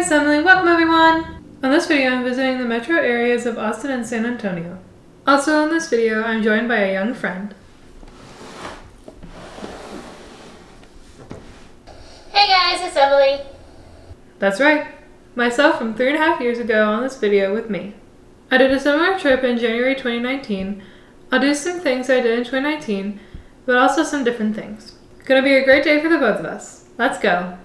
it's Emily. Welcome everyone! On this video I'm visiting the metro areas of Austin and San Antonio. Also in this video I'm joined by a young friend. Hey guys, it's Emily. That's right, myself from 3.5 years ago on this video with me. I did a similar trip in January 2019. I'll do some things I did in 2019, but also some different things. Gonna be a great day for the both of us. Let's go!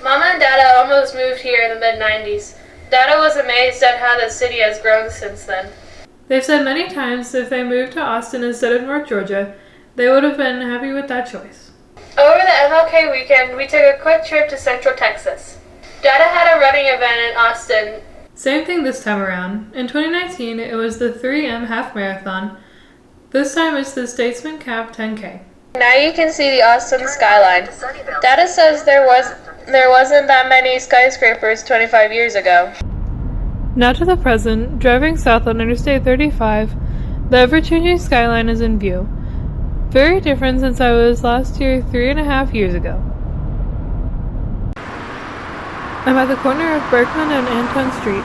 Mama and Dada almost moved here in the mid-90s. Dada was amazed at how the city has grown since then. They've said many times if they moved to Austin instead of North Georgia, they would have been happy with that choice. Over the MLK weekend, we took a quick trip to Central Texas. Dada had a running event in Austin. Same thing this time around. In 2019, it was the 3M Half Marathon. This time it's the Statesman Cap 10K. Now you can see the Austin skyline. Dada says there wasn't that many skyscrapers 25 years ago. Now to the present, driving south on Interstate 35, the ever-changing skyline is in view. Very different since I was last here 3.5 years ago. I'm at the corner of Berkman and Anton Street.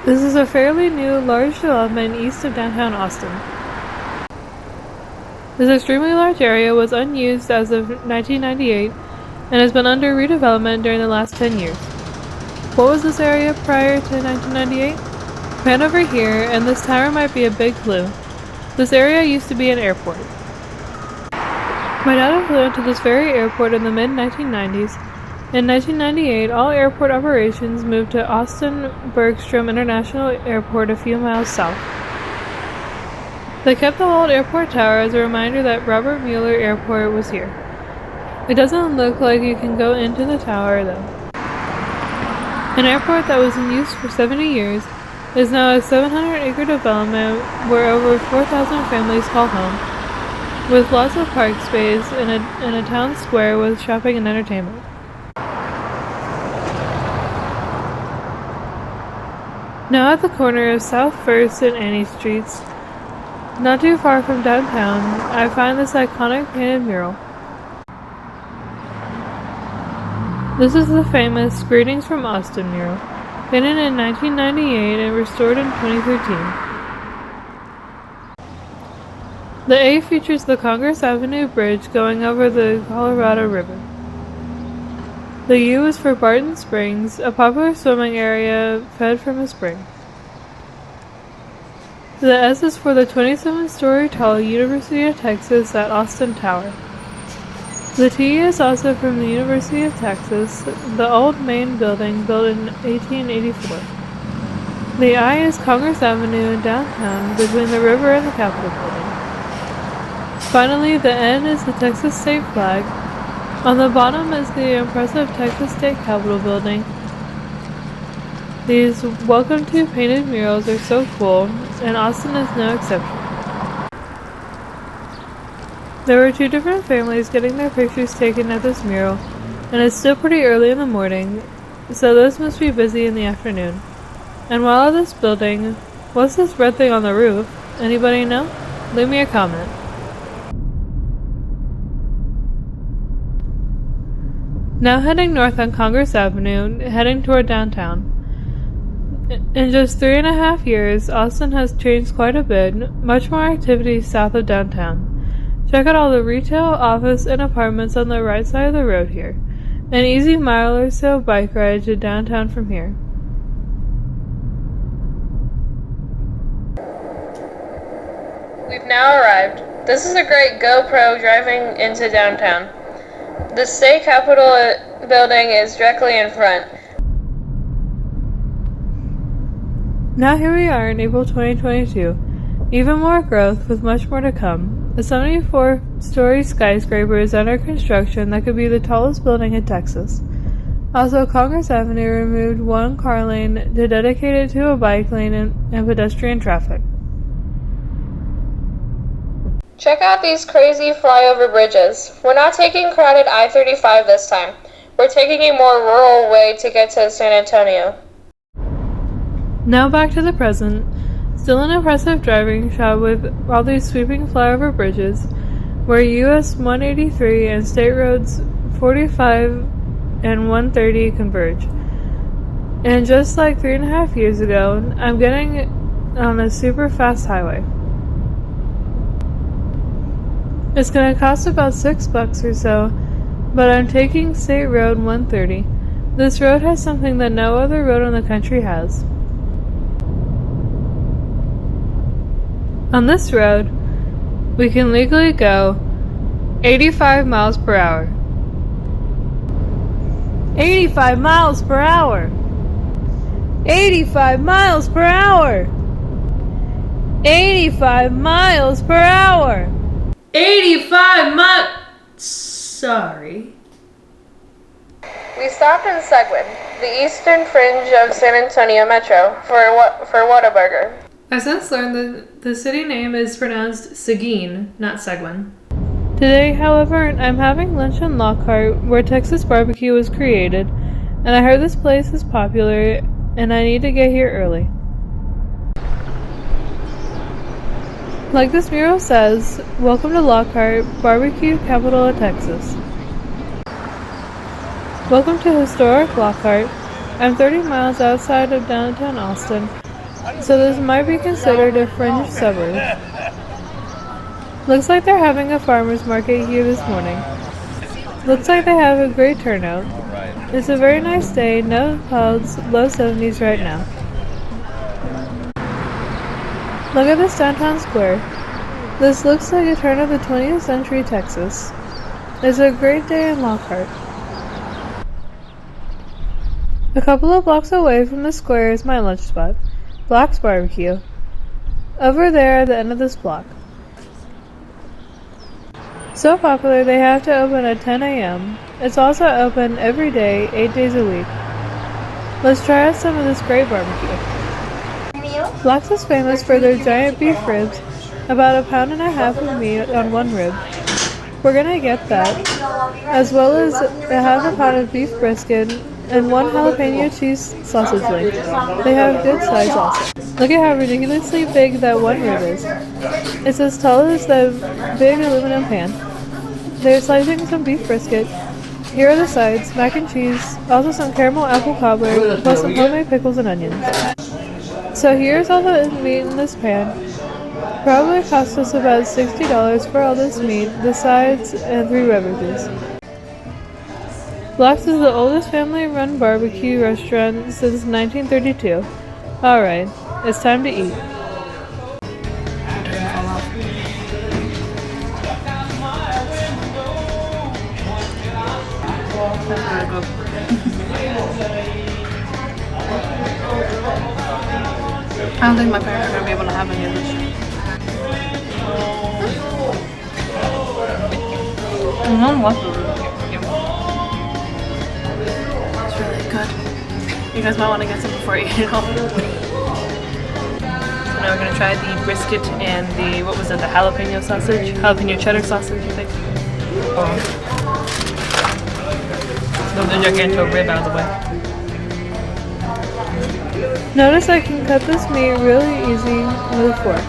This is a fairly new, large development east of downtown Austin. This extremely large area was unused as of 1998 and has been under redevelopment during the last 10 years. What was this area prior to 1998? Pan over here, and this tower might be a big clue. This area used to be an airport. My dad flew into this very airport in the mid-1990s. In 1998, all airport operations moved to Austin-Bergstrom International Airport a few miles south. They kept the old airport tower as a reminder that Robert Mueller Airport was here. It doesn't look like you can go into the tower though. An airport that was in use for 70 years is now a 700-acre development where over 4,000 families call home, with lots of park space in a town square with shopping and entertainment. Now at the corner of South 1st and Annie Streets, not too far from downtown, I find this iconic painted mural. This is the famous Greetings from Austin mural, painted in 1998 and restored in 2013. The A features the Congress Avenue Bridge going over the Colorado River. The U is for Barton Springs, a popular swimming area fed from a spring. The S is for the 27-story tall University of Texas at Austin Tower. The T is also from the University of Texas, the old main building built in 1884. The I is Congress Avenue in downtown between the river and the Capitol building. Finally, the N is the Texas state flag. On the bottom is the impressive Texas State Capitol building. These welcome to painted murals are so cool, and Austin is no exception. There were 2 different families getting their pictures taken at this mural, and it's still pretty early in the morning, so those must be busy in the afternoon. And while at this building, what's this red thing on the roof? Anybody know? Leave me a comment. Now heading north on Congress Avenue, heading toward downtown. In just 3.5 years, Austin has changed quite a bit, much more activity south of downtown. Check out all the retail, office, and apartments on the right side of the road here. An easy mile or so bike ride to downtown from here. We've now arrived. This is a great GoPro driving into downtown. The state capitol building is directly in front. Now here we are in April 2022. Even more growth with much more to come. A 74-story skyscraper is under construction that could be the tallest building in Texas. Also, Congress Avenue removed one car lane to dedicate it to a bike lane and pedestrian traffic. Check out these crazy flyover bridges. We're not taking crowded I-35 this time. We're taking a more rural way to get to San Antonio. Now back to the present. Still an impressive driving shot with all these sweeping flyover bridges, where US 183 and State Roads 45 and 130 converge. And just like 3.5 years ago, I'm getting on a super fast highway. It's gonna cost about $6 or so, but I'm taking State Road 130. This road has something that no other road in the country has. On this road, we can legally go 85 miles per hour. 85 miles per hour! 85 miles per hour! 85 miles per hour! 85 miles! Sorry. We stopped in Seguin, the eastern fringe of San Antonio Metro, for Whataburger. I since learned that the city name is pronounced Seguin, not Seguin. Today, however, I'm having lunch in Lockhart, where Texas barbecue was created, and I heard this place is popular, and I need to get here early. Like this mural says, welcome to Lockhart, barbecue capital of Texas. Welcome to historic Lockhart. I'm 30 miles outside of downtown Austin, so this might be considered a fringe suburb. Looks like they're having a farmer's market here this morning. Looks like they have a great turnout. It's a very nice day, no clouds, low 70s right now. Look at this downtown square. This looks like a turn of the 20th century Texas. It's a great day in Lockhart. A couple of blocks away from the square is my lunch spot, Black's Barbecue. Over there at the end of this block. So popular they have to open at 10 a.m. It's also open every day, 8 days a week. Let's try out some of this great barbecue. Black's is famous for their giant beef ribs, about 1.5 pounds of meat on one rib. We're gonna get that, as well as a 1/2 pound of beef brisket and 1 jalapeno cheese sausage link. They have good size also. Look at how ridiculously big that one rib is. It's as tall as the big aluminum pan. They're slicing some beef brisket. Here are the sides, mac and cheese, also some caramel apple cobbler, plus some homemade pickles and onions. So here's all the meat in this pan. Probably cost us about $60 for all this meat, the sides, and 3 beverages. Black's is the oldest family-run barbecue restaurant since 1932. Alright, it's time to eat. I don't think my parents are going to be able to have any of this. It's really good. You guys might want to get some before you eat it all. So now we're going to try the brisket and the, what was it, the jalapeno sausage? Jalapeno cheddar sausage, I think. Move the giganto rib out of the way. Notice I can cut this meat really easy with a fork.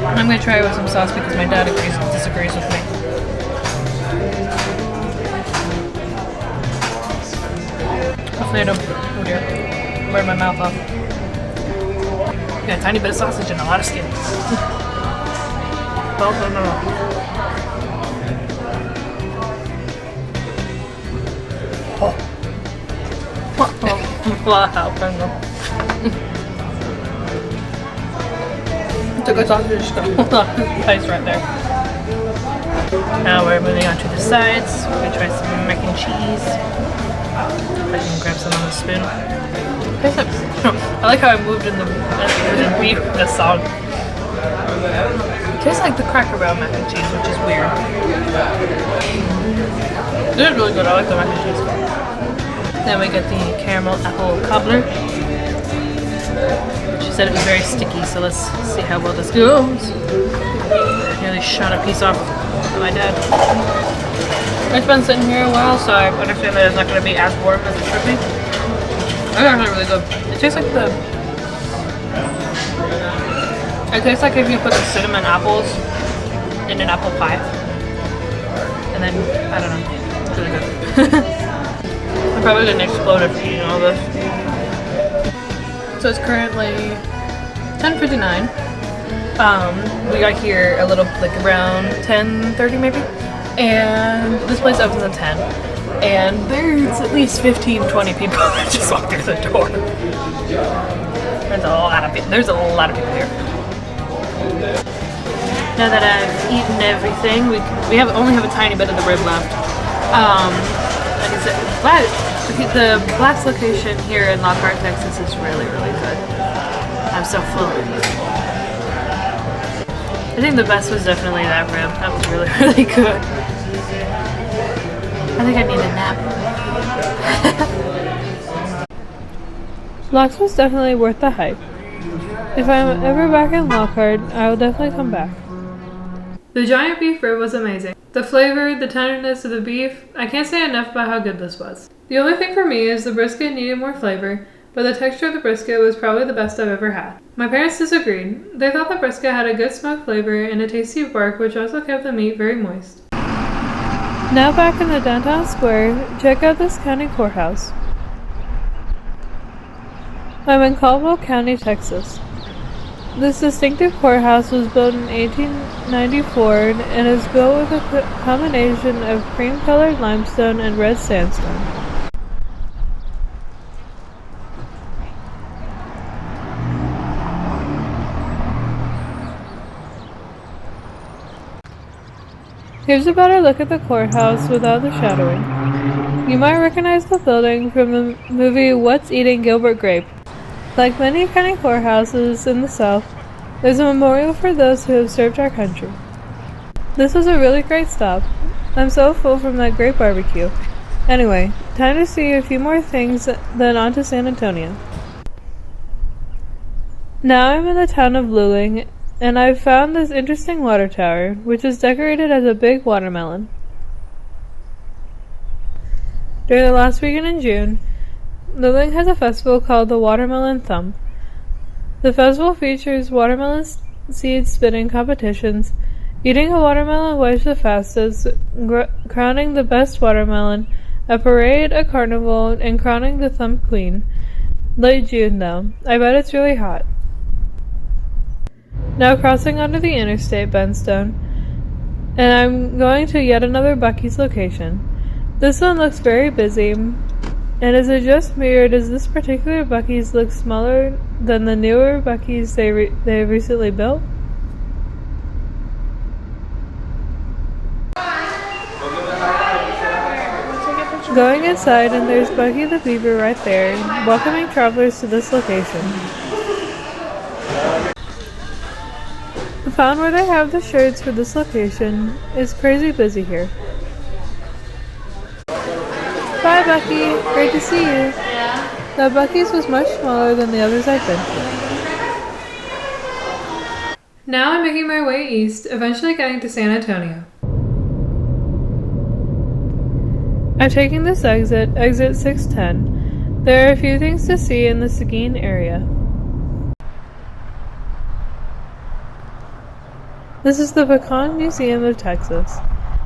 I'm going to try it with some sauce because my dad disagrees with me. Hopefully I don't, oh dear, burn my mouth off. Yeah, a tiny bit of sausage and a lot of skin. Oh, no. Wow, took a sausage, nice right there. Now we're moving on to the sides. We're gonna try some mac and cheese. If I can grab some on the spoon. I like how I moved in the beef, the song. tastes like the Cracker Barrel mac and cheese, which is weird. This is really good. I like the mac and cheese. Then we get the caramel apple cobbler. She said it was very sticky, so let's see how well this goes. Nearly shot a piece off my dad. It's been sitting here a while, so I understand that it's not going to be as warm as it should be. It's actually really good. It tastes like the... It tastes like if you put the cinnamon apples in an apple pie. And then, I don't know. It's really good. I'm probably going to explode after eating all this. So it's currently 10:59. We got here a little, like around 10:30 maybe. And this place opens at 10. And there's at least 15-20 people that just walked through the door. There's a lot of people here. Now that I've eaten everything, we only have a tiny bit of the rib left. Like I said, the last location here in Lockhart, Texas is really, really good. I'm so full. I think the best was definitely that rib. That was really, really good. I think I need a nap. Locks was definitely worth the hype. If I'm ever back in Lockhart, I will definitely come back. The giant beef rib was amazing. The flavor, the tenderness of the beef, I can't say enough about how good this was. The only thing for me is the brisket needed more flavor, but the texture of the brisket was probably the best I've ever had. My parents disagreed. They thought the brisket had a good smoke flavor and a tasty bark, which also kept the meat very moist. Now back in the downtown square, check out this county courthouse. I'm in Caldwell County, Texas. This distinctive courthouse was built in 1894 and is built with a combination of cream-colored limestone and red sandstone. Here's a better look at the courthouse without the shadowing. You might recognize the building from the movie What's Eating Gilbert Grape. Like many county courthouses in the South, there's a memorial for those who have served our country. This was a really great stop. I'm so full from that great barbecue. Anyway, time to see a few more things, then on to San Antonio. Now I'm in the town of Luling, and I've found this interesting water tower, which is decorated as a big watermelon. During the last weekend in June, Luling has a festival called the Watermelon Thump. The festival features watermelon seed spitting competitions, eating a watermelon wedge the fastest, crowning the best watermelon, a parade, a carnival, and crowning the Thump Queen. Late June though. I bet it's really hot. Now crossing onto the interstate, Benstone, and I'm going to yet another Buc-ee's location. This one looks very busy. And is it just me, or does this particular Buc-ee's look smaller than the newer Buc-ee's they have recently built? Going inside, and there's Buc-ee the Beaver right there, welcoming travelers to this location. Found where they have the shirts for this location. It's crazy busy here. Bye, Buc-ee. Great to see you. The Buc-ee's was much smaller than the others I've been to. Now I'm making my way east, eventually getting to San Antonio. I'm taking this exit 610. There are a few things to see in the Seguin area. This is the Pecans Museum of Texas.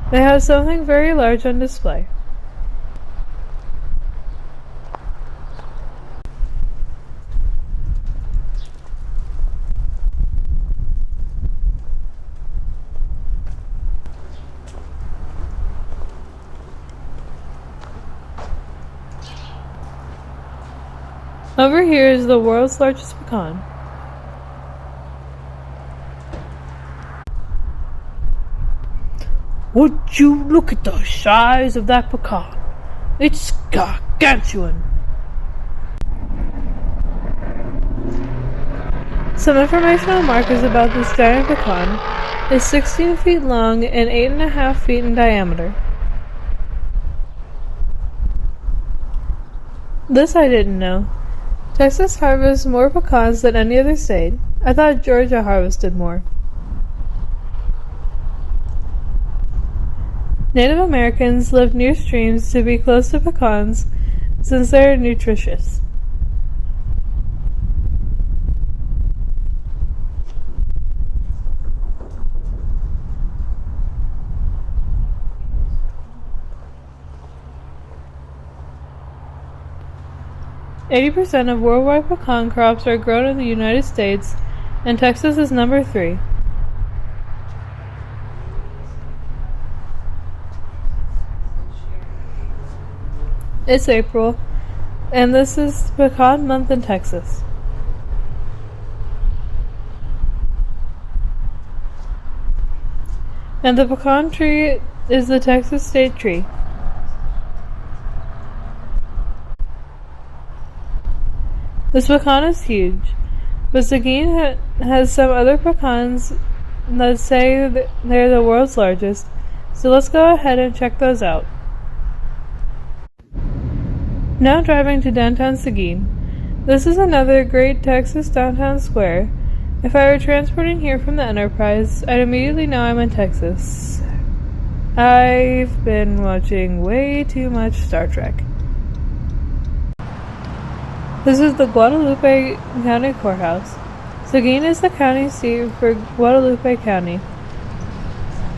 They have something very large on display. Over here is the world's largest pecan. Would you look at the size of that pecan? It's gargantuan. Some informational markers about this giant pecan. is 16 feet long and 8.5 feet in diameter. This I didn't know. Texas harvests more pecans than any other state. I thought Georgia harvested more. Native Americans lived near streams to be close to pecans since they are nutritious. %80 of worldwide pecan crops are grown in the United States, and Texas is number 3. It's April, and this is Pecan Month in Texas. And the pecan tree is the Texas state tree. This pecan is huge, but Seguin has some other pecans that say they're the world's largest, so let's go ahead and check those out. Now driving to downtown Seguin. This is another great Texas downtown square. If I were transporting here from the Enterprise, I'd immediately know I'm in Texas. I've been watching way too much Star Trek. This is the Guadalupe County Courthouse. Seguin is the county seat for Guadalupe County.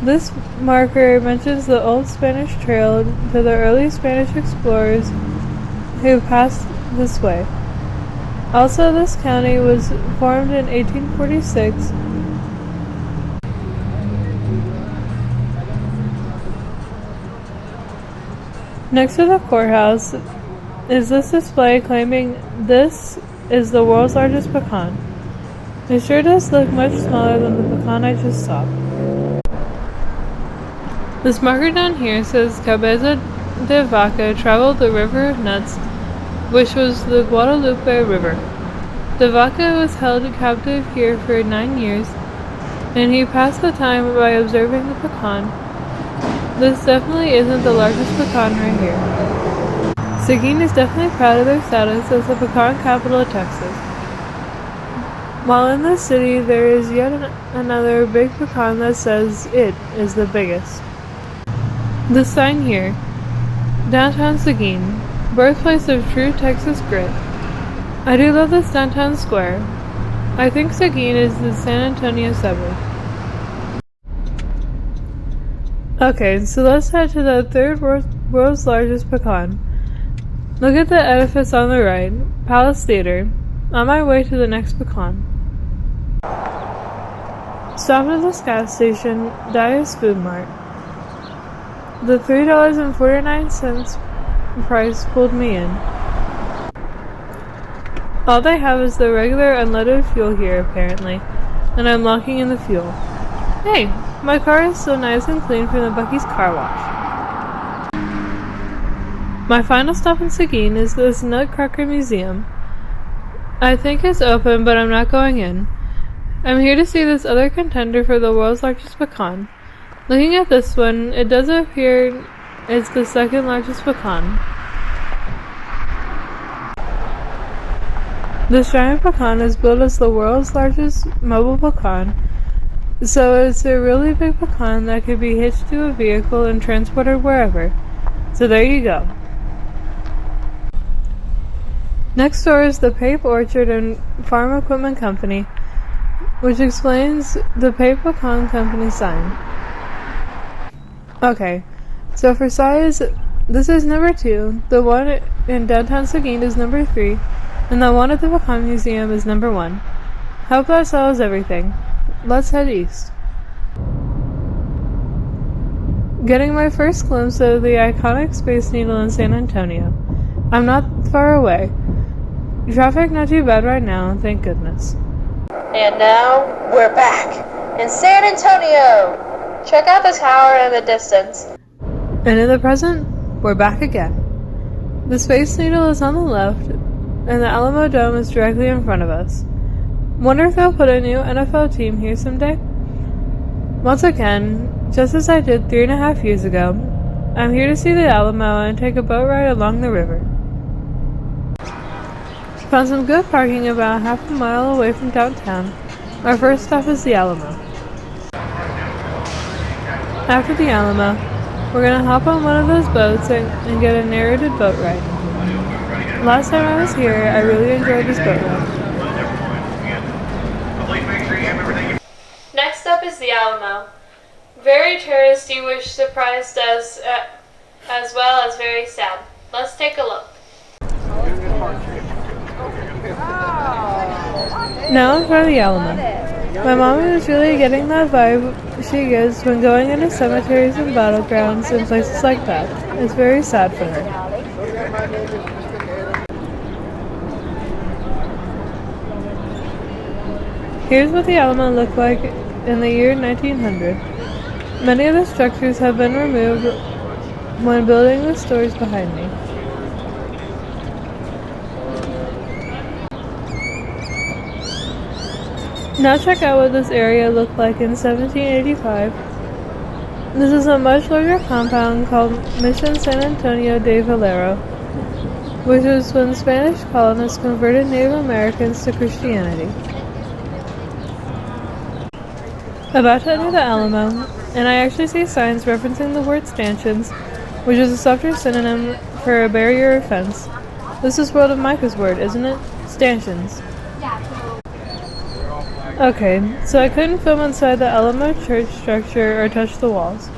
This marker mentions the old Spanish trail to the early Spanish explorers who passed this way. Also, this county was formed in 1846. Next to the courthouse is this display claiming this is the world's largest pecan. It sure does look much smaller than the pecan I just saw. This marker down here says Cabeza de Vaca traveled the River of Nuts, which was the Guadalupe River. The Vaca was held captive here for 9 years, and he passed the time by observing the pecan. This definitely isn't the largest pecan right here. Seguin is definitely proud of their status as the pecan capital of Texas. While in this city, there is yet another big pecan that says it is the biggest. This sign here, Downtown Seguin, birthplace of true Texas grit. I do love this downtown square. I think Seguin is the San Antonio suburb. Okay, so let's head to the third world's largest pecan. Look at the edifice on the right, Palace Theater. On my way to the next pecan. Stopped at this gas station, Dyer's Food Mart. The $3.49 price pulled me in. All they have is the regular unleaded fuel here apparently, and I'm locking in the fuel. Hey, my car is still nice and clean from the Buc-ee's car wash. My final stop in Seguin is this Nutcracker Museum. I think it's open, but I'm not going in. I'm here to see this other contender for the world's largest pecan. Looking at this one, it does appear it's the second largest pecan. This giant pecan is billed as the world's largest mobile pecan, so it's a really big pecan that could be hitched to a vehicle and transported wherever. So there you go. Next door is the Pape Orchard and Farm Equipment Company, which explains the Pape Pecan Company sign. Okay, so for size, this is number 2, the one in downtown Seguin is number 3, and the one at the Pecan Museum is number 1. Hope that solves everything. Let's head east. Getting my first glimpse of the iconic Space Needle in San Antonio. I'm not far away. Traffic not too bad right now, thank goodness. And now, we're back in San Antonio! Check out the tower in the distance. And in the present, we're back again. The Space Needle is on the left, and the Alamo Dome is directly in front of us. Wonder if they'll put a new NFL team here someday? Once again, just as I did 3.5 years ago, I'm here to see the Alamo and take a boat ride along the river. Found some good parking about half a mile away from downtown. Our first stop is the Alamo. After the Alamo, we're gonna hop on one of those boats and get a narrated boat ride. Last time I was here, I really enjoyed this boat ride. Next up is the Alamo. Very touristy, which surprised us as well as very sad. Let's take a look. Now in front of the Alamo. My mom is really getting that vibe she gets when going into cemeteries and battlegrounds and places like that. It's very sad for her. Here's what the Alamo looked like in the year 1900. Many of the structures have been removed when building the stores behind me. Now check out what this area looked like in 1785. This is a much larger compound called Mission San Antonio de Valero, which was when Spanish colonists converted Native Americans to Christianity. About to enter the Alamo, and I actually see signs referencing the word stanchions, which is a softer synonym for a barrier or fence. This is World of Micah's word, isn't it? Stanchions. Okay, so I couldn't film inside the Alamo church structure or touch the walls.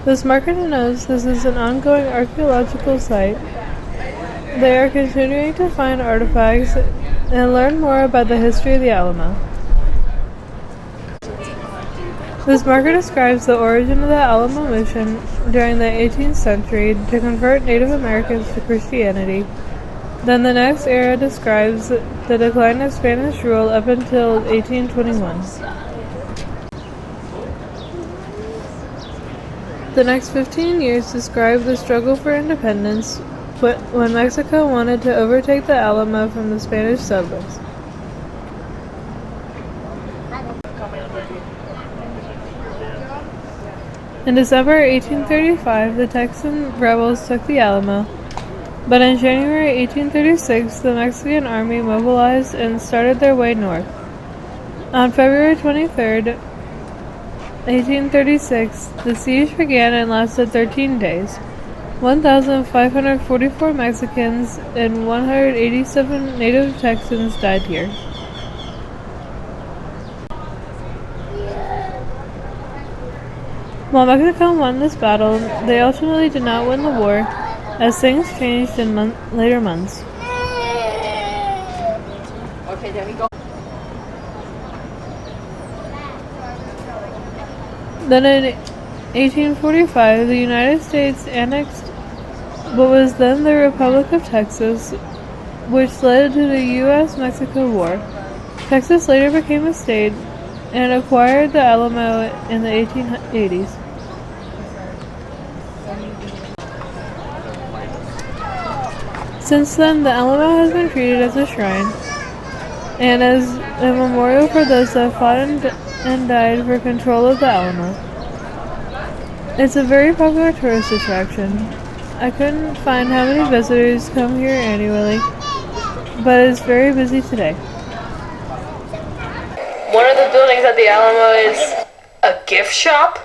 This marker denotes this is an ongoing archaeological site. They are continuing to find artifacts and learn more about the history of the Alamo. This marker describes the origin of the Alamo mission during the 18th century to convert Native Americans to Christianity. Then the next era describes the decline of Spanish rule up until 1821. The next 15 years describe the struggle for independence when Mexico wanted to overtake the Alamo from the Spanish settlers. In December 1835, the Texan rebels took the Alamo. But in January 1836, the Mexican army mobilized and started their way north. On February 23, 1836, the siege began and lasted 13 days. 1,544 Mexicans and 187 native Texans died here. While Mexico won this battle, they ultimately did not win the war, as things changed in later months. Okay, there we go. Then in 1845, the United States annexed what was then the Republic of Texas, which led to the U.S.-Mexico War. Texas later became a state and acquired the Alamo in the 1880s. Since then, the Alamo has been treated as a shrine and as a memorial for those that fought and died for control of the Alamo. It's a very popular tourist attraction. I couldn't find how many visitors come here annually, but it's very busy today. One of the buildings at the Alamo is a gift shop.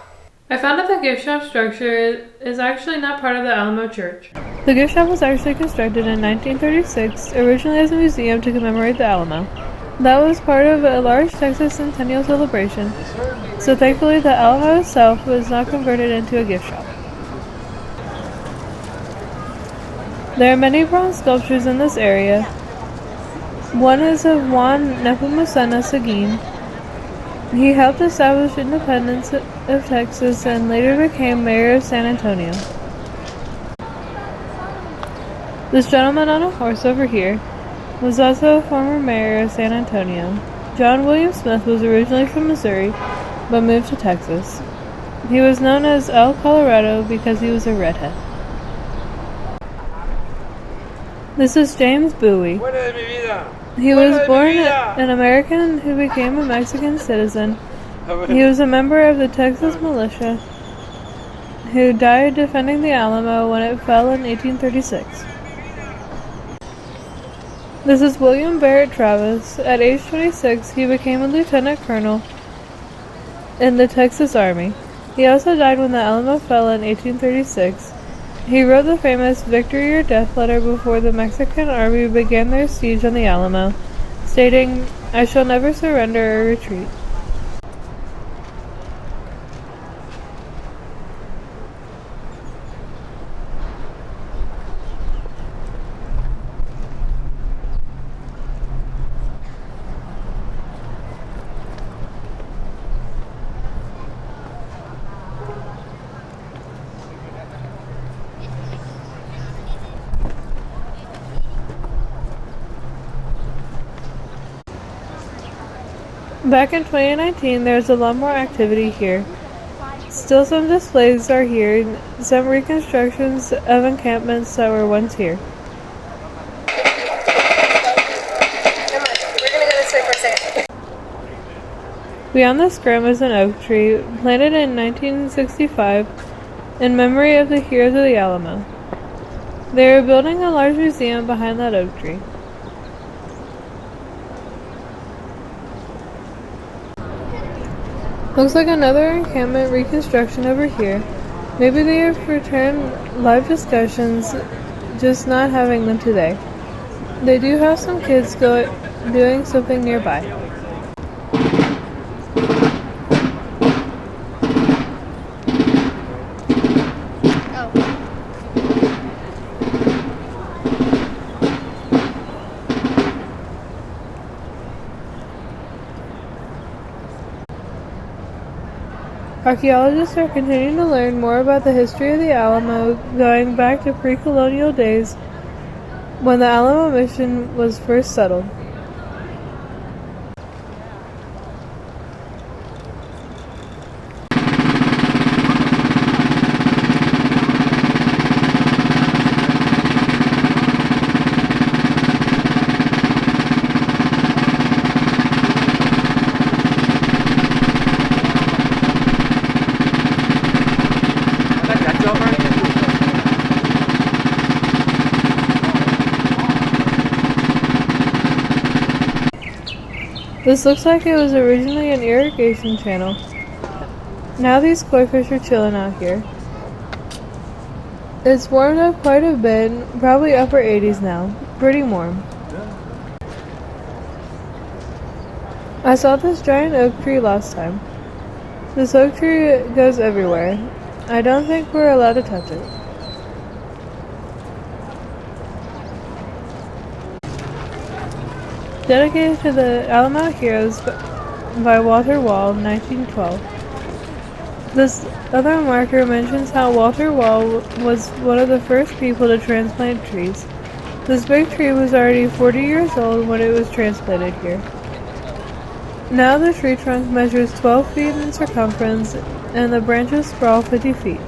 I found that the gift shop structure is actually not part of the Alamo Church. The gift shop was actually constructed in 1936, originally as a museum to commemorate the Alamo. That was part of a large Texas Centennial celebration, so thankfully the Alamo itself was not converted into a gift shop. There are many bronze sculptures in this area. One is of Juan Nepomuceno Seguin. He helped establish independence of Texas and later became mayor of San Antonio. This gentleman on a horse over here was also a former mayor of San Antonio. John William Smith was originally from Missouri, but moved to Texas. He was known as El Colorado because he was a redhead. This is James Buc-ee. He was born an American who became a Mexican citizen He was a member of the Texas militia who died defending the Alamo when it fell in 1836. This is William Barrett Travis. At age 26, he became a lieutenant colonel in the Texas Army. He also died when the Alamo fell in 1836. He wrote the famous "Victory or Death" letter before the Mexican army began their siege on the Alamo, stating, "I shall never surrender or retreat." Back in 2019, there's a lot more activity here. Still some displays are here, some reconstructions of encampments that were once here. Beyond the scrim is an oak tree, planted in 1965 in memory of the heroes of the Alamo. They are building a large museum behind that oak tree. Looks like another encampment reconstruction over here. Maybe they have returned live discussions, just not having them today. They do have some kids doing something nearby. Archaeologists are continuing to learn more about the history of the Alamo, going back to pre-colonial days when the Alamo mission was first settled. This looks like it was originally an irrigation channel. Now these koi fish are chilling out here. It's warmed up quite a bit, probably upper 80s now. Pretty warm. I saw this giant oak tree last time. This oak tree goes everywhere. I don't think we're allowed to touch it. Dedicated to the Alamo Heroes by Walter Wall, 1912. This other marker mentions how Walter Wall was one of the first people to transplant trees. This big tree was already 40 years old when it was transplanted here. Now the tree trunk measures 12 feet in circumference and the branches sprawl 50 feet.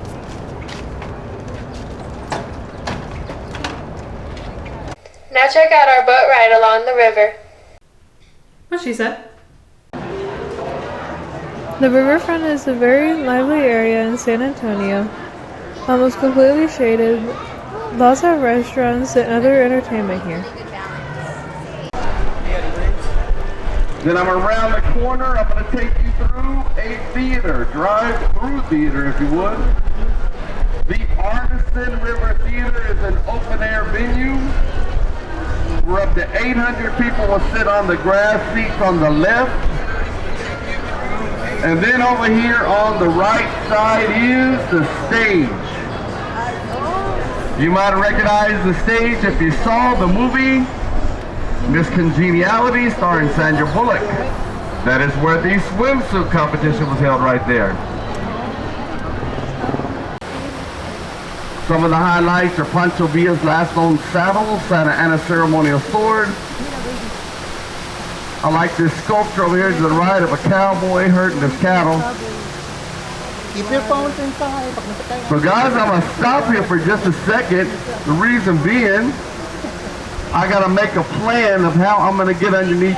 Now check out our boat ride along the river. What she said? The riverfront is a very lively area in San Antonio, almost completely shaded. Lots of restaurants and other entertainment here. Then I'm around the corner. I'm going to take you through a theater, drive-through theater if you would. The Artisan River Theater is an open-air venue. Where up to 800 people will sit on the grass seats on the left. And then over here on the right side is the stage. You might recognize the stage if you saw the movie Miss Congeniality starring Sandra Bullock. That is where the swimsuit competition was held right there. Some of the highlights are Pancho Villa's last known saddle, Santa Ana ceremonial sword. I like this sculpture over here to the right of a cowboy herding his cattle. Keep your phones inside. So guys, I'm going to stop here for just a second. The reason being, I got to make a plan of how I'm going to get underneath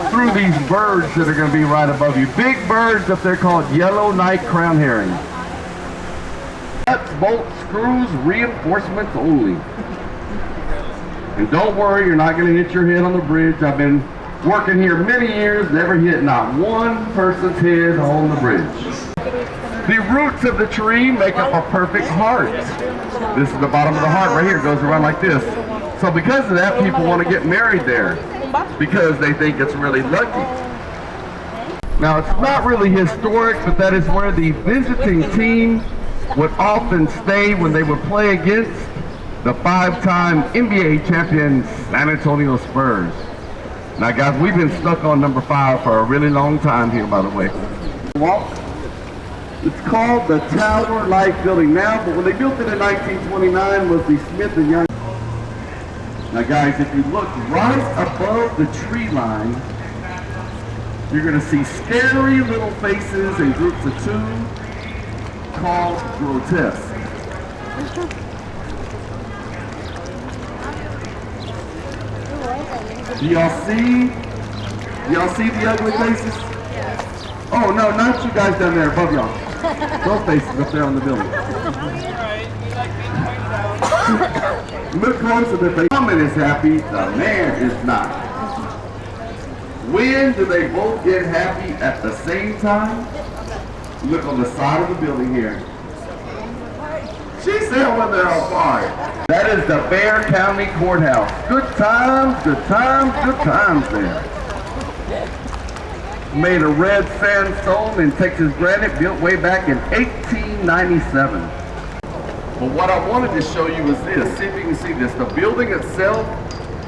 through these birds that are going to be right above you. Big birds up there called yellow night crown herring. Nuts, bolts, screws, reinforcements only. And don't worry, you're not going to hit your head on the bridge. I've been working here many years, never hit not one person's head on the bridge. The roots of the tree make up a perfect heart. This is the bottom of the heart right here. It goes around like this. So because of that, people want to get married there because they think it's really lucky. Now, it's not really historic, but that is where the visiting team would often stay when they would play against the 5-time NBA champion San Antonio Spurs. Now, guys, we've been stuck on number 5 for a really long time here, by the way. It's called the Tower Life Building now, but when they built it in 1929 was the Smith and Young. Now, guys, if you look right above the tree line, you're going to see scary little faces in groups of 2 called grotesque. Do y'all see? Do y'all see the ugly faces? Oh, no, not you guys down there above y'all. Those faces up there on the building. Look closer. The woman is happy, the man is not. When do they both get happy at the same time? Look on the side of the building here. She said when they're on fire. That is the Bexar County Courthouse. Good times, good times, good times there. Made of red sandstone and Texas granite, built way back in 1897. But what I wanted to show you is this. See if you can see this. The building itself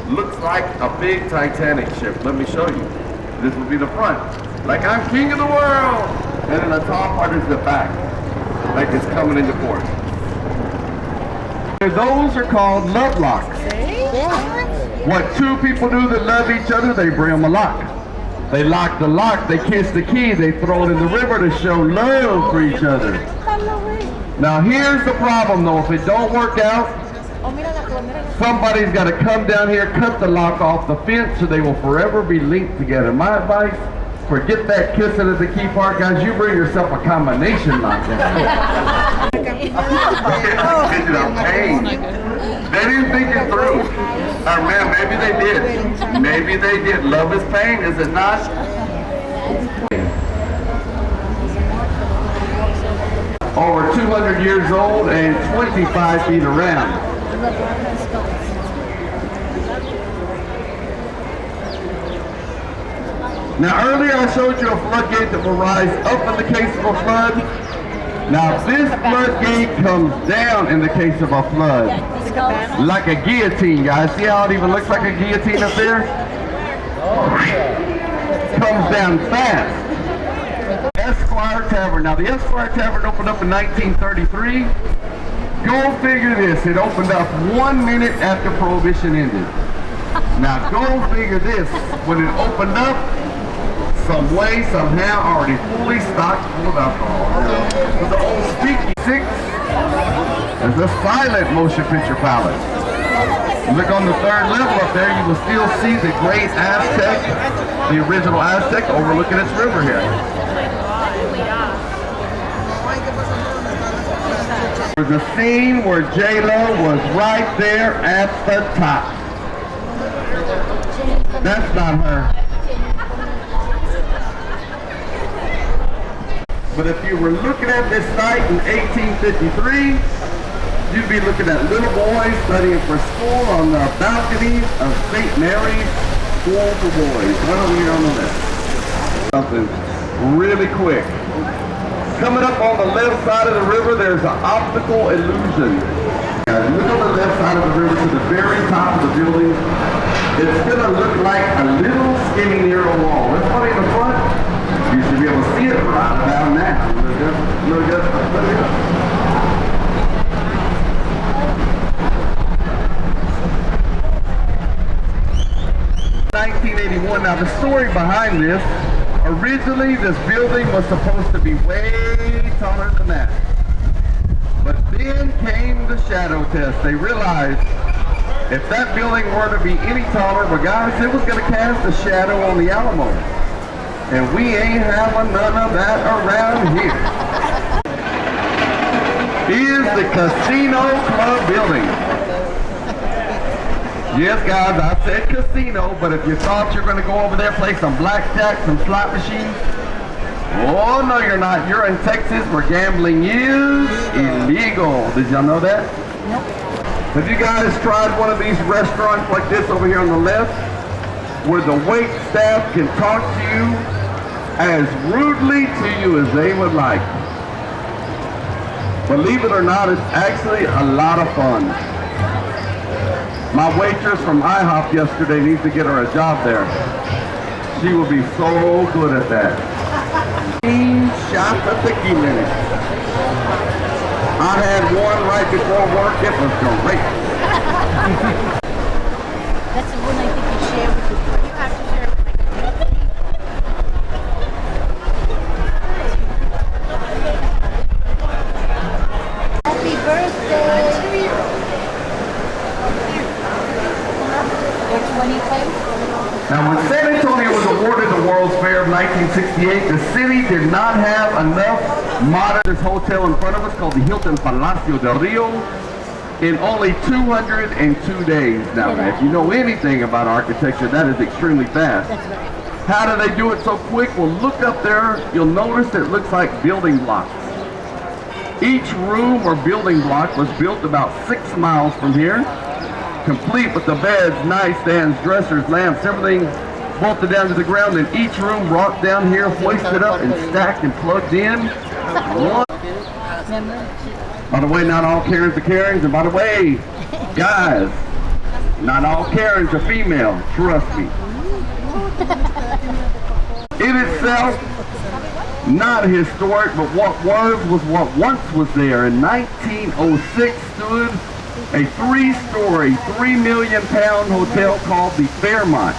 looks like a big Titanic ship. Let me show you. This will be the front. Like I'm king of the world. And then the top part is the back. Like it's coming into port. Those are called love locks. What 2 people do that love each other, they bring them a lock. They lock the lock, they kiss the key, they throw it in the river to show love for each other. Now here's the problem though, if it don't work out, somebody's got to come down here, cut the lock off the fence so they will forever be linked together. My advice, forget that kissing at the key part, guys, you bring yourself a combination lock. They didn't think it through. Or man, maybe they did. Maybe they did. Love is pain, is it not? Over 200 years old and 25 feet around. Now earlier I showed you a floodgate that will rise up in the case of a flood. Now this floodgate comes down in the case of a flood. Like a guillotine, guys. See how it even looks like a guillotine up there? Comes down fast. Esquire Tavern. Now the Esquire Tavern opened up in 1933. Go figure this. It opened up 1 minute after Prohibition ended. Now go figure this. When it opened up, some way, somehow, already fully stocked full of alcohol. With the old Speakeasy 6, there's a silent motion picture palette. Look on the 3rd level up there, you will still see the great Aztec, the original Aztec, overlooking its river here. There's a scene where J-Lo was right there at the top. That's not her. But if you were looking at this site in 1853, you'd be looking at little boys studying for school on the balconies of St. Mary's School for Boys. Right over here on the left. Something really quick. Coming up on the left side of the river, there's an optical illusion. Look on the left side of the river to the very top of the building. It's going to look like a little skinny narrow wall. That's funny in the front. You should be able to see it right about now. Look good. 1981. Now the story behind this, originally this building was supposed to be way taller than that. But then came the shadow test. They realized If that building were to be any taller, but guys, it was going to cast a shadow on the Alamo. And we ain't having none of that around here. Is the Casino Club building. Yes, guys, I said casino, but if you thought you were going to go over there, play some blackjack, some slot machines, oh, no, you're not. You're in Texas where gambling is illegal. Did y'all know that? Nope. Have you guys tried one of these restaurants like this over here on the left, where the wait staff can talk to you as rudely to you as they would like? Believe it or not, it's actually a lot of fun. My waitress from IHOP yesterday needs to get her a job there. She will be so good at that. Shots of tequila in it. I had one right before work. It was great. That's the one I think you share with your friends. You have to share with my Happy birthday! You're 25? Now, when San Antonio was awarded the World's Fair of 1968, the city did not have enough modern. This hotel in front of us called the Hilton Palacio del Rio in only 202 days. Now, if you know anything about architecture, that is extremely fast. How do they do it so quick? Well, look up there. You'll notice it looks like building blocks. Each room or building block was built about 6 miles from here, complete with the beds, nightstands, dressers, lamps, everything bolted down to the ground, and each room brought down here, hoisted up and stacked and plugged in. By the way, not all Karens are Karens, and by the way, guys, not all Karens are female, trust me. In itself, not historic, but what was what once was there. In 1906 stood a 3-story, 3 million pound hotel called the Fairmont.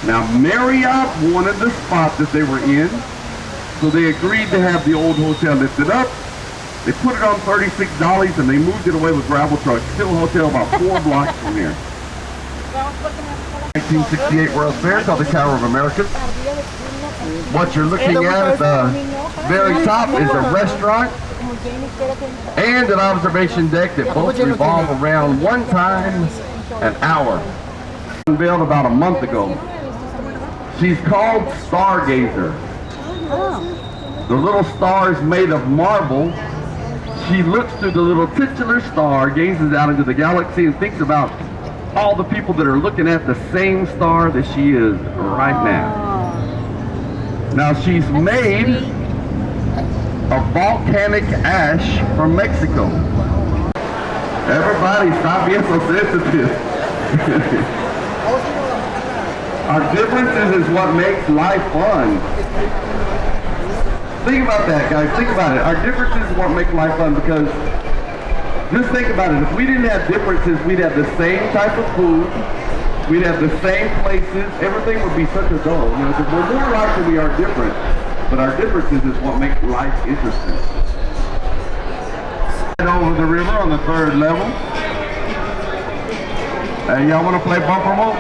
Now Marriott wanted the spot that they were in, so they agreed to have the old hotel lifted up. They put it on $36 and they moved it away with gravel trucks. Still a hotel about 4 blocks from here. 1968 World's Fair called the Tower of America. What you're looking at the very top is a restaurant and an observation deck that both revolve around one time an hour. Unveiled about a month ago. She's called Stargazer. The little star is made of marble. She looks through the little titular star, gazes out into the galaxy, and thinks about all the people that are looking at the same star that she is right now. Now she's made of volcanic ash from Mexico. Everybody stop being so sensitive. Our differences is what makes life fun. Think about that, guys. Think about it. Our differences is what makes life fun, because just think about it. If we didn't have differences, we'd have the same type of food. We'd have the same places. Everything would be such a dull. You know, because we're more alike than we are different. But our differences is what makes life interesting. Over the river on the 3rd level. Hey, y'all want to play bumper mode?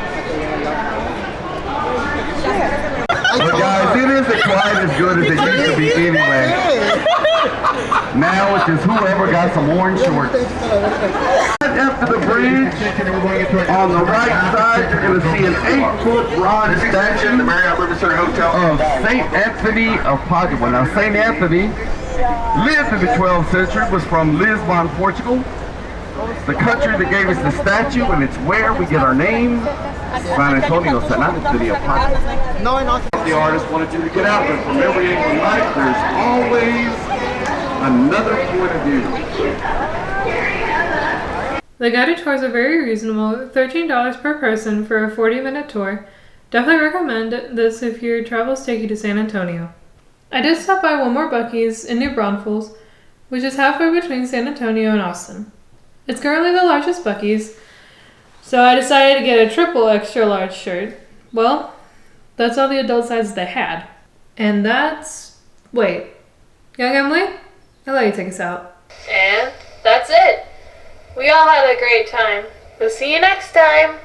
But guys, it isn't quite as good as it used to be anyway. Now it's just whoever got some orange shorts. After the bridge, on the right side, you're going to see an 8-foot bronze statue of St. Anthony of Padua. Now, St. Anthony lived in the 12th century, was from Lisbon, Portugal. The country that gave us the statue, and it's where we get our name, San Antonio, St. Anthony of Padua. The artist wanted you to get out, but from every angle of life, there's always another point of view. The guided tours are very reasonable, $13 per person for a 40-minute tour. Definitely recommend this if your travels take you to San Antonio. I did stop by one more Buc-ee's in New Braunfels, which is halfway between San Antonio and Austin. It's currently the largest Buc-ee's, so I decided to get a triple extra large shirt. Well, that's all the adult sizes they had. And that's... wait. Young Emily? I'll let you take us out. And that's it. We all had a great time. We'll see you next time.